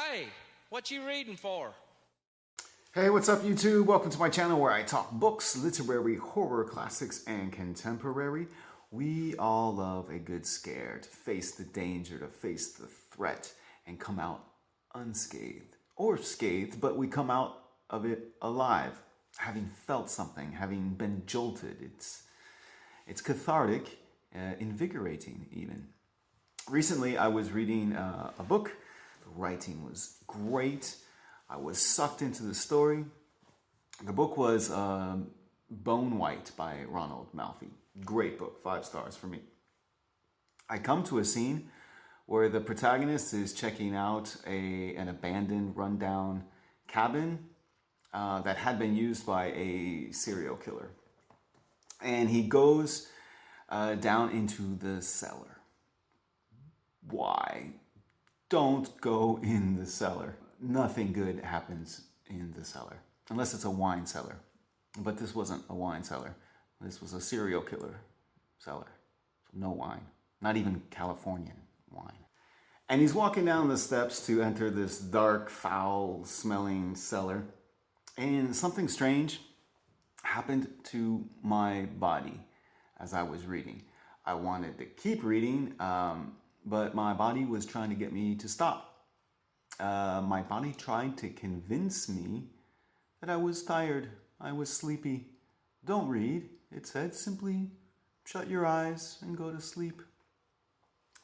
Hey, what you reading for? Hey, what's up YouTube? Welcome to my channel where I talk books, literary, horror classics, and contemporary. We all love a good scare, to face the danger, to face the threat, and come out unscathed. Or scathed, but we come out of it alive, having felt something, having been jolted. It's cathartic, invigorating even. Recently, I was reading a book. The writing was great. I was sucked into the story. The book was Bone White by Ronald Malfi. Great book, 5 stars for me. I come to a scene where the protagonist is checking out an abandoned, rundown cabin that had been used by a serial killer. And he goes down into the cellar. Why? Don't go in the cellar. Nothing good happens in the cellar, unless it's a wine cellar. But this wasn't a wine cellar. This was a serial killer cellar. So no wine, not even Californian wine. And he's walking down the steps to enter this dark, foul-smelling cellar. And something strange happened to my body as I was reading. I wanted to keep reading, but my body was trying to get me to stop. My body tried to convince me that I was tired, I was sleepy. Don't read, it said, simply shut your eyes and go to sleep.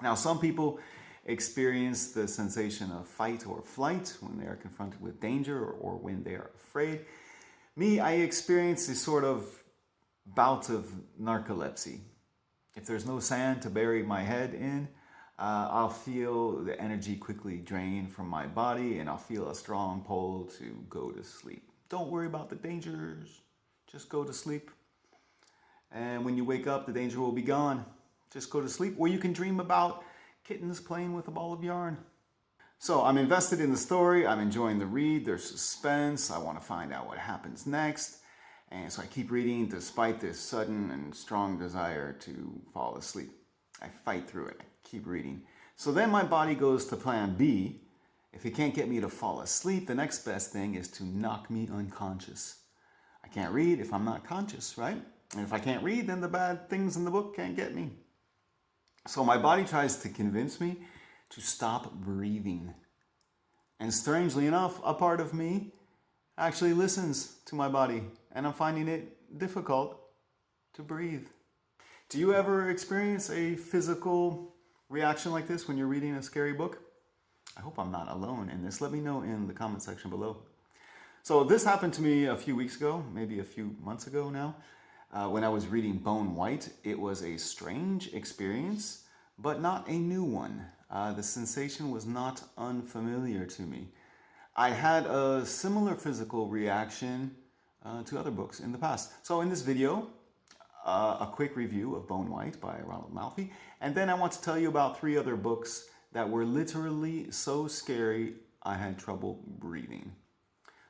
Now, some people experience the sensation of fight or flight when they are confronted with danger or when they are afraid. Me, I experience this sort of bout of narcolepsy. If there's no sand to bury my head in, I'll feel the energy quickly drain from my body and I'll feel a strong pull to go to sleep. Don't worry about the dangers, just go to sleep. And when you wake up, the danger will be gone. Just go to sleep, or you can dream about kittens playing with a ball of yarn. So I'm invested in the story, I'm enjoying the read, there's suspense, I want to find out what happens next. And so I keep reading despite this sudden and strong desire to fall asleep. I fight through it, I keep reading. So then my body goes to plan B. If it can't get me to fall asleep, the next best thing is to knock me unconscious. I can't read if I'm not conscious, right? And if I can't read, then the bad things in the book can't get me. So my body tries to convince me to stop breathing. And strangely enough, a part of me actually listens to my body, and I'm finding it difficult to breathe. Do you ever experience a physical reaction like this when you're reading a scary book? I hope I'm not alone in this. Let me know in the comment section below. So this happened to me a few weeks ago, maybe a few months ago now, when I was reading Bone White. It was a strange experience, but not a new one. The sensation was not unfamiliar to me. I had a similar physical reaction to other books in the past. So in this video, a quick review of Bone White by Ronald Malfi, and then I want to tell you about 3 other books that were literally so scary I had trouble breathing.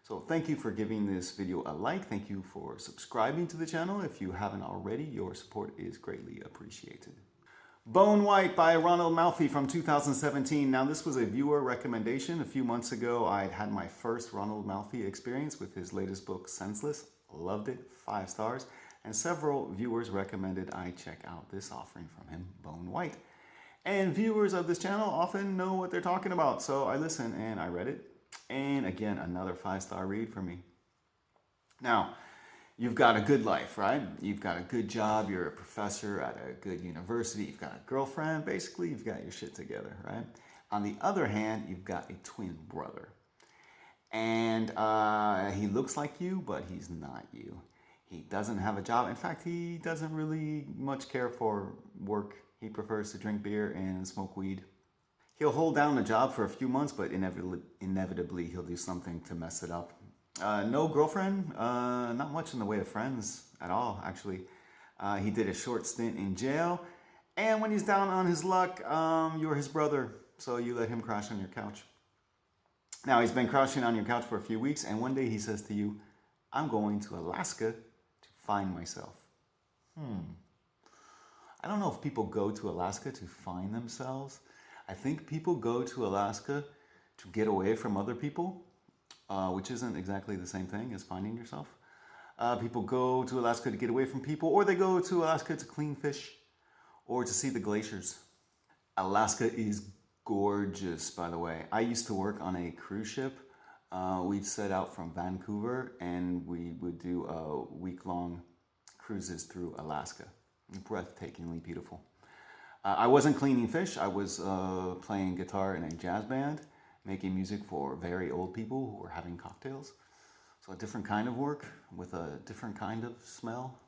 So thank you for giving this video a like. Thank you for subscribing to the channel. If you haven't already, your support is greatly appreciated. Bone White by Ronald Malfi from 2017. Now this was a viewer recommendation. A few months ago I had my first Ronald Malfi experience with his latest book, Senseless. Loved it, 5 stars. And several viewers recommended I check out this offering from him, Bone White. And viewers of this channel often know what they're talking about, so I listened and I read it. And again, another 5-star read for me. Now, you've got a good life, right? You've got a good job, you're a professor at a good university, you've got a girlfriend, basically you've got your shit together, right? On the other hand, you've got a twin brother. And he looks like you, but he's not you. He doesn't have a job. In fact, he doesn't really much care for work. He prefers to drink beer and smoke weed. He'll hold down a job for a few months, but inevitably he'll do something to mess it up. No girlfriend, not much in the way of friends at all, actually. He did a short stint in jail, and when he's down on his luck, you're his brother, so you let him crash on your couch. Now, he's been crashing on your couch for a few weeks, and one day he says to you, I'm going to Alaska to find myself. I don't know if people go to Alaska to find themselves. I think people go to Alaska to get away from other people, which isn't exactly the same thing as finding yourself. People go to Alaska to get away from people, or they go to Alaska to clean fish, or to see the glaciers. Alaska is gorgeous, by the way. I used to work on a cruise ship. We'd set out from Vancouver, and we would do week-long cruises through Alaska. Breathtakingly beautiful. I wasn't cleaning fish. I was playing guitar in a jazz band, making music for very old people who were having cocktails. So a different kind of work with a different kind of smell.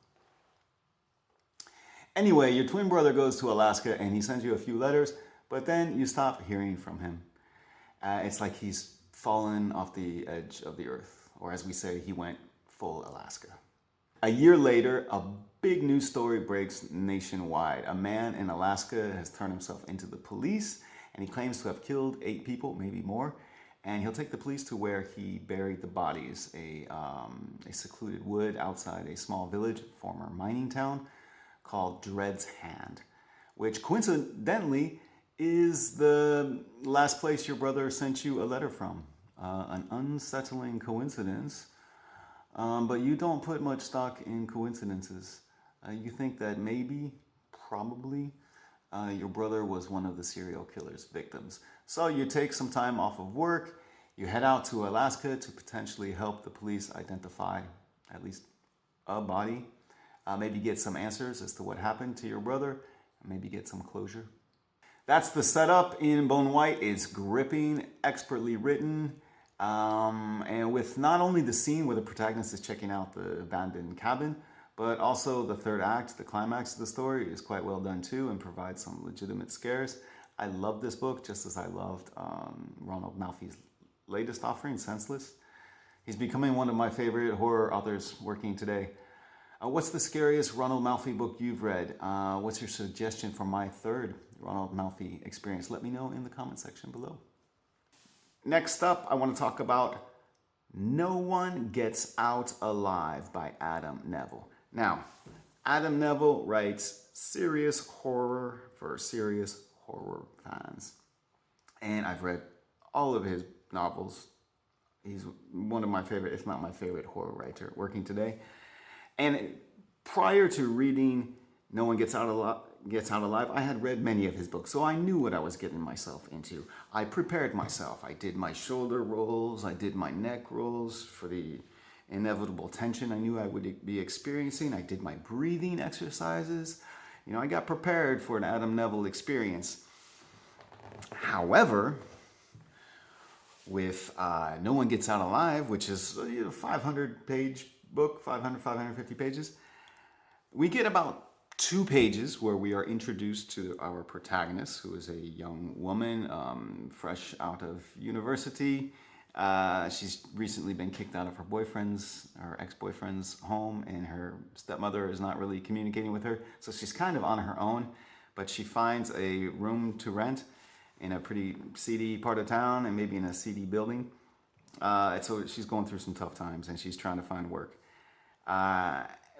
Anyway, your twin brother goes to Alaska and he sends you a few letters, but then you stop hearing from him. It's like he's fallen off the edge of the earth, or as we say, he went full Alaska. A year later, a big news story breaks nationwide. A man in Alaska has turned himself into the police, and he claims to have killed 8 people, maybe more. And he'll take the police to where he buried the bodies, a secluded wood outside a small village, former mining town, called Dread's Hand, which coincidentally is the last place your brother sent you a letter from. An unsettling coincidence, but you don't put much stock in coincidences. You think that maybe, probably, your brother was one of the serial killer's victims. So you take some time off of work, you head out to Alaska to potentially help the police identify at least a body, maybe get some answers as to what happened to your brother, maybe get some closure. That's the setup in Bone White. It's gripping, expertly written, and with not only the scene where the protagonist is checking out the abandoned cabin, but also the third act, the climax of the story, is quite well done too and provides some legitimate scares. I love this book just as I loved Ronald Malfi's latest offering, Senseless. He's becoming one of my favorite horror authors working today. What's the scariest Ronald Malfi book you've read? What's your suggestion for my third Ronald Malfi experience? Let me know in the comment section below. Next up, I want to talk about No One Gets Out Alive by Adam Neville. Now, Adam Neville writes serious horror for serious horror fans. And I've read all of his novels. He's one of my favorite, if not my favorite, horror writer working today. And prior to reading No One Gets Out Alive, I had read many of his books, so I knew what I was getting myself into. I prepared myself. I did my shoulder rolls. I did my neck rolls for the inevitable tension I knew I would be experiencing. I did my breathing exercises. You know, I got prepared for an Adam Neville experience. However, with No One Gets Out Alive, which is a 500-page book, 550 pages, we get about 2 pages where we are introduced to our protagonist, who is a young woman, fresh out of university. She's recently been kicked out of her ex-boyfriend's home, and her stepmother is not really communicating with her. So she's kind of on her own, but she finds a room to rent in a pretty seedy part of town and maybe in a seedy building. So she's going through some tough times and she's trying to find work.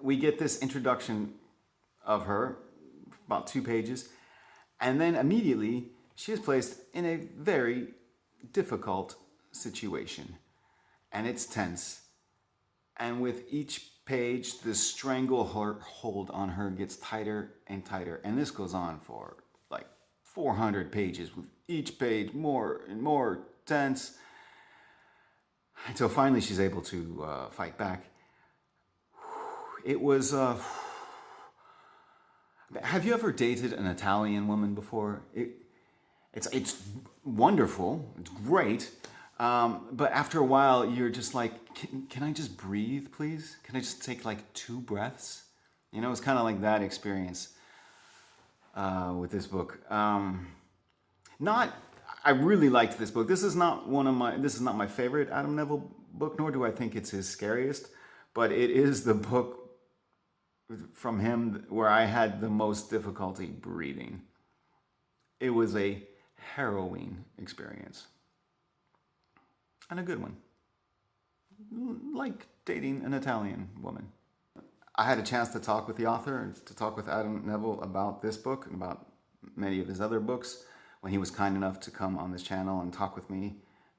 We get this introduction of her, about 2 pages, and then immediately she is placed in a very difficult situation, and it's tense. And with each page, the stranglehold on her gets tighter and tighter, and this goes on for like 400 pages, with each page more and more tense, until finally she's able to fight back. It was... Have you ever dated an Italian woman before? It's wonderful, it's great, but after a while you're just like, can I just breathe, please? Can I just take like 2 breaths? You know, it's kind of like that experience with this book. I really liked this book. This is not my favorite Adam Neville book, nor do I think it's his scariest, but it is the book from him where I had the most difficulty breathing. It was a harrowing experience. And a good one. Like dating an Italian woman. I had a chance to talk with the author and to talk with Adam Neville about this book and about many of his other books when he was kind enough to come on this channel and talk with me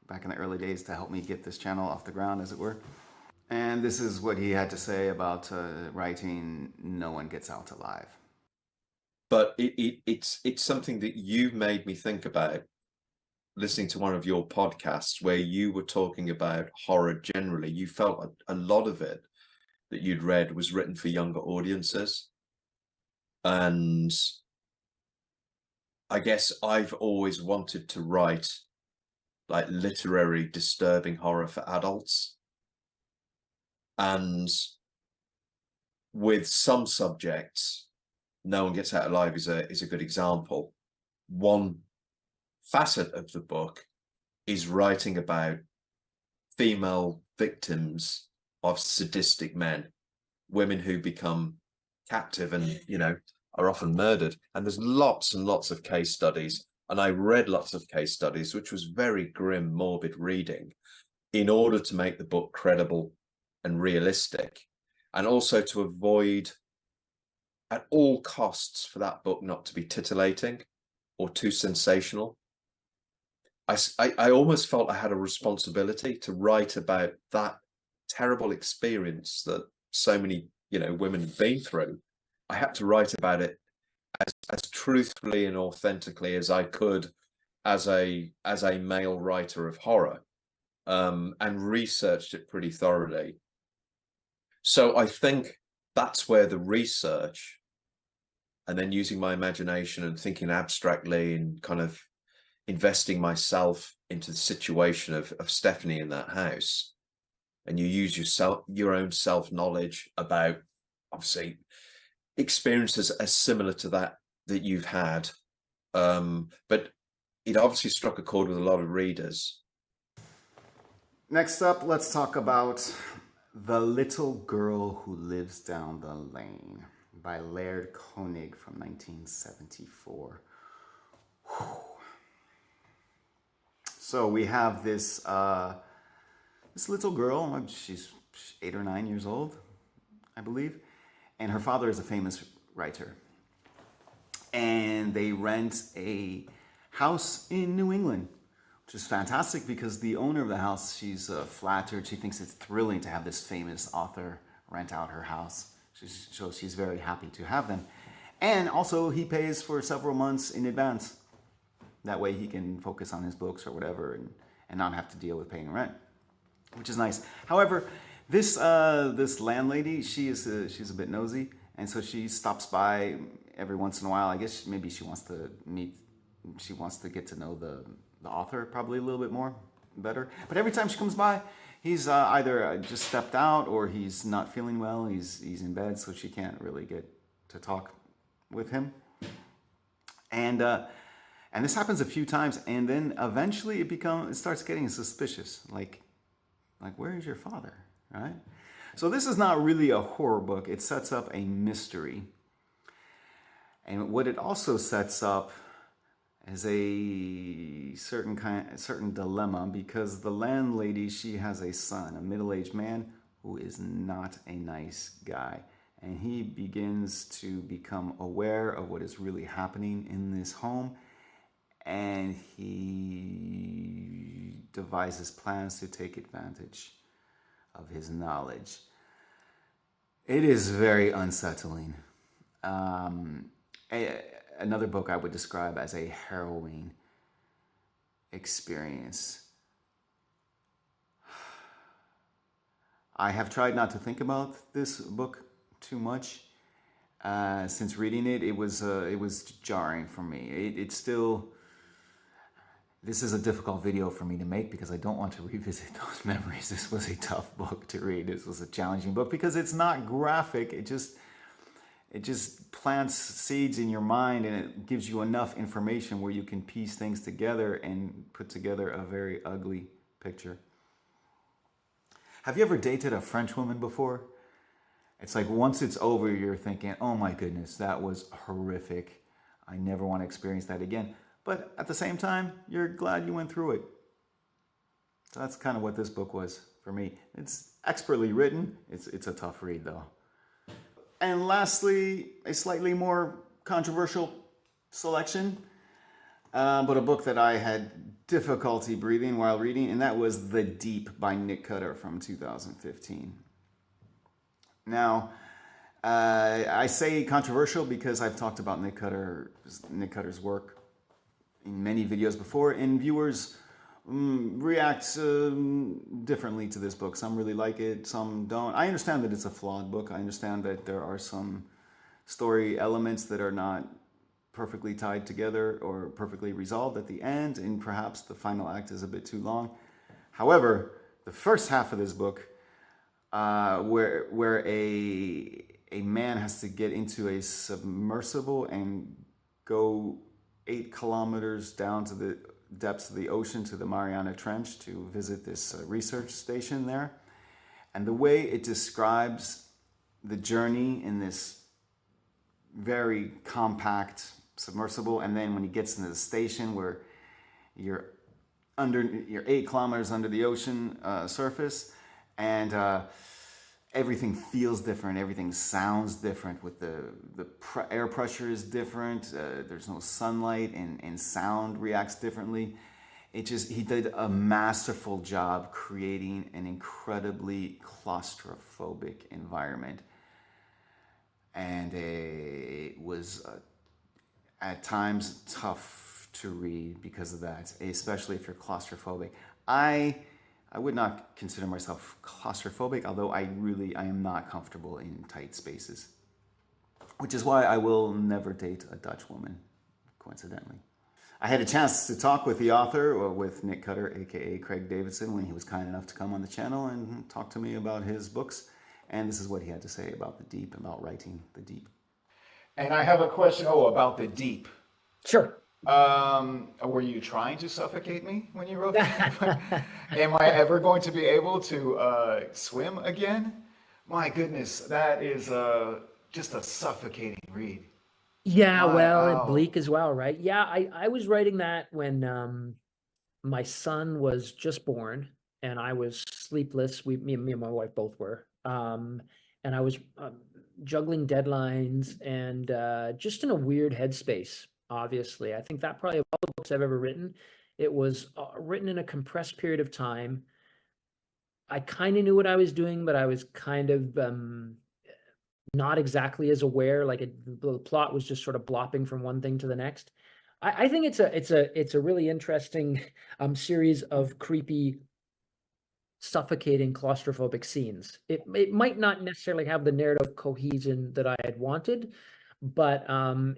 back in the early days to help me get this channel off the ground, as it were. And this is what he had to say about writing No One Gets Out Alive. But it's something that you made me think about listening to one of your podcasts where you were talking about horror generally. You felt a lot of it that you'd read was written for younger audiences. And I guess I've always wanted to write like literary disturbing horror for adults. And with some subjects, No One Gets Out Alive is a good example. One facet of the book is writing about female victims of sadistic men, women who become captive and, you know, are often murdered. And there's lots and lots of case studies. And I read lots of case studies, which was very grim, morbid reading, in order to make the book credible and realistic, and also to avoid at all costs for that book not to be titillating or too sensational. I almost felt I had a responsibility to write about that terrible experience that so many, you know, women have been through. I had to write about it as truthfully and authentically as I could as a male writer of horror, and researched it pretty thoroughly. So I think that's where the research, and then using my imagination and thinking abstractly and kind of investing myself into the situation of Stephanie in that house, and you use your own self-knowledge about obviously experiences as similar to that you've had, but it obviously struck a chord with a lot of readers. Next up, let's talk about The Little Girl Who Lives Down the Lane by Laird Koenig from 1974. Whew. So we have this this little girl. She's 8 or 9 years old, I believe, and her father is a famous writer. And they rent a house in New England, which is fantastic because the owner of the house, she's flattered. She thinks it's thrilling to have this famous author rent out her house. So she's very happy to have them. And also he pays for several months in advance. That way he can focus on his books or whatever and not have to deal with paying rent, which is nice. However, this landlady, she's a bit nosy. And so she stops by every once in a while. I guess maybe she wants to get to know the author probably a little bit better. But every time she comes by, he's either just stepped out or he's not feeling well. He's in bed, so she can't really get to talk with him. And this happens a few times, and then eventually it starts getting suspicious. Like where is your father, right? So this is not really a horror book. It sets up a mystery. And what it also sets up is a certain dilemma, because the landlady, she has a son, a middle-aged man who is not a nice guy. And he begins to become aware of what is really happening in this home. And he devises plans to take advantage of his knowledge. It is very unsettling. Another book I would describe as a harrowing experience. I have tried not to think about this book too much. Since reading it, it was jarring for me. It's still. This is a difficult video for me to make because I don't want to revisit those memories. This was a tough book to read. This was a challenging book because it's not graphic. It just plants seeds in your mind, and it gives you enough information where you can piece things together and put together a very ugly picture. Have you ever dated a French woman before? It's like once it's over, you're thinking, oh my goodness, that was horrific. I never want to experience that again. But at the same time, you're glad you went through it. So that's kind of what this book was for me. It's expertly written. It's a tough read though. And lastly, a slightly more controversial selection. but a book that I had difficulty breathing while reading, and that was The Deep by Nick Cutter from 2015. Now, I say controversial because I've talked about Nick Cutter's work in many videos before, and viewers react differently to this book. Some really like it, some don't. I understand that it's a flawed book. I understand that there are some story elements that are not perfectly tied together or perfectly resolved at the end, and perhaps the final act is a bit too long. However, the first half of this book, where a man has to get into a submersible and go 8 kilometers down to the depths of the ocean to the Mariana Trench to visit this research station there. And the way it describes the journey in this very compact submersible, and then when he gets into the station where you're 8 kilometers under the ocean surface, and everything feels different, everything sounds different, with the air pressure is different, there's no sunlight, and sound reacts differently. He did a masterful job creating an incredibly claustrophobic environment. And it was at times tough to read because of that, especially if you're claustrophobic. I would not consider myself claustrophobic, although I am not comfortable in tight spaces, which is why I will never date a Dutch woman, coincidentally. I had a chance to talk with the author, or with Nick Cutter, aka Craig Davidson, when he was kind enough to come on the channel and talk to me about his books. And this is what he had to say about The Deep, about writing The Deep. And I have a question, about The Deep. Sure. Were you trying to suffocate me when you wrote that? Am I ever going to be able to swim again? My goodness, that is just a suffocating read. Yeah, and bleak as well, right? Yeah, I was writing that when my son was just born, and I was sleepless. Me and my wife both were. And I was juggling deadlines and just in a weird headspace, obviously. I think that probably, of all the books I've ever written, it was written in a compressed period of time. I kind of knew what I was doing, but I was kind of not exactly as aware. Like the plot was just sort of blopping from one thing to the next. I think it's a really interesting series of creepy, suffocating, claustrophobic scenes. It might not necessarily have the narrative cohesion that I had wanted, but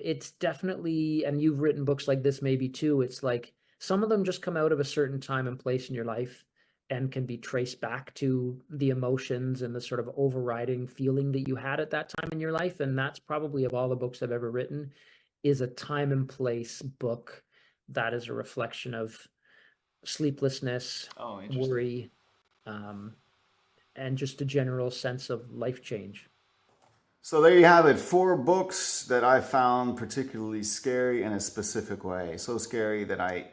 it's definitely, and you've written books like this maybe too, it's like some of them just come out of a certain time and place in your life and can be traced back to the emotions and the sort of overriding feeling that you had at that time in your life. And that's probably, of all the books I've ever written, is a time and place book that is a reflection of sleeplessness, worry, and just a general sense of life change. So there you have it, 4 books that I found particularly scary in a specific way. So scary that I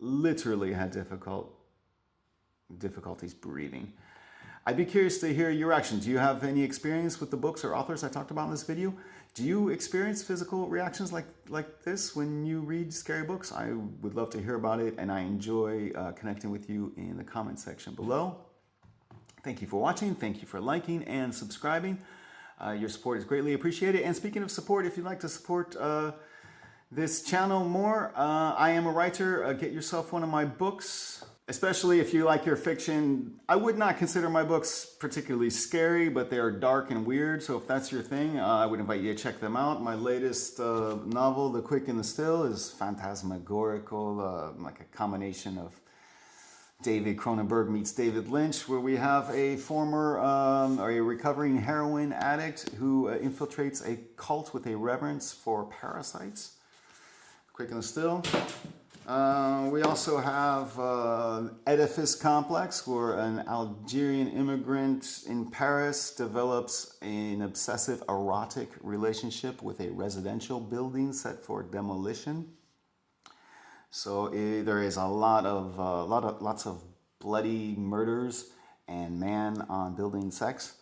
literally had difficulties breathing. I'd be curious to hear your reaction. Do you have any experience with the books or authors I talked about in this video? Do you experience physical reactions like this when you read scary books? I would love to hear about it, and I enjoy connecting with you in the comment section below. Thank you for watching. Thank you for liking and subscribing. Your support is greatly appreciated. And speaking of support, if you'd like to support this channel more, I am a writer. Get yourself one of my books, especially if you like your fiction. I would not consider my books particularly scary, but they are dark and weird. So if that's your thing, I would invite you to check them out. My latest novel, The Quick and the Still, is phantasmagorical, like a combination of David Cronenberg meets David Lynch, where we have a former or a recovering heroin addict who infiltrates a cult with a reverence for parasites. Quick and the Still. We also have Edifice Complex, where an Algerian immigrant in Paris develops an obsessive erotic relationship with a residential building set for demolition. So there is lots of bloody murders and man on building sex.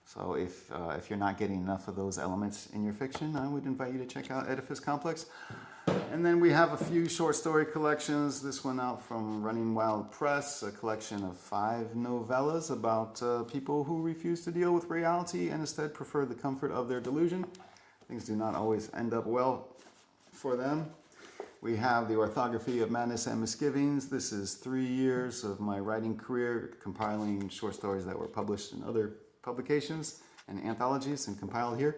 So if you're not getting enough of those elements in your fiction, I would invite you to check out Edifice Complex. And then we have a few short story collections. This one out from Running Wild Press, a collection of 5 novellas about people who refuse to deal with reality and instead prefer the comfort of their delusion. Things do not always end up well for them. We have The Orthography of Madness and Misgivings. This is 3 years of my writing career, compiling short stories that were published in other publications and anthologies and compiled here,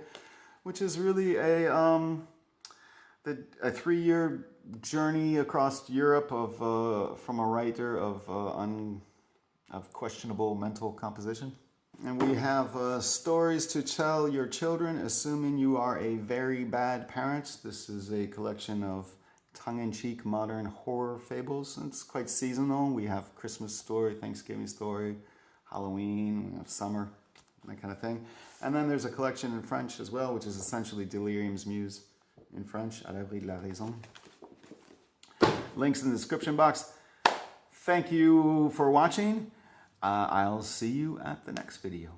which is really a 3-year journey across Europe of from a writer of questionable mental composition. And we have Stories to Tell Your Children, Assuming You Are a Very Bad Parent. This is a collection of tongue-in-cheek modern horror fables. It's quite seasonal. We have Christmas story, Thanksgiving story, Halloween, we have summer, that kind of thing. And then there's a collection in French as well, which is essentially Delirium's muse in French, à l'abri de la raison. Links in the description box. Thank you for watching. I'll see you at the next video.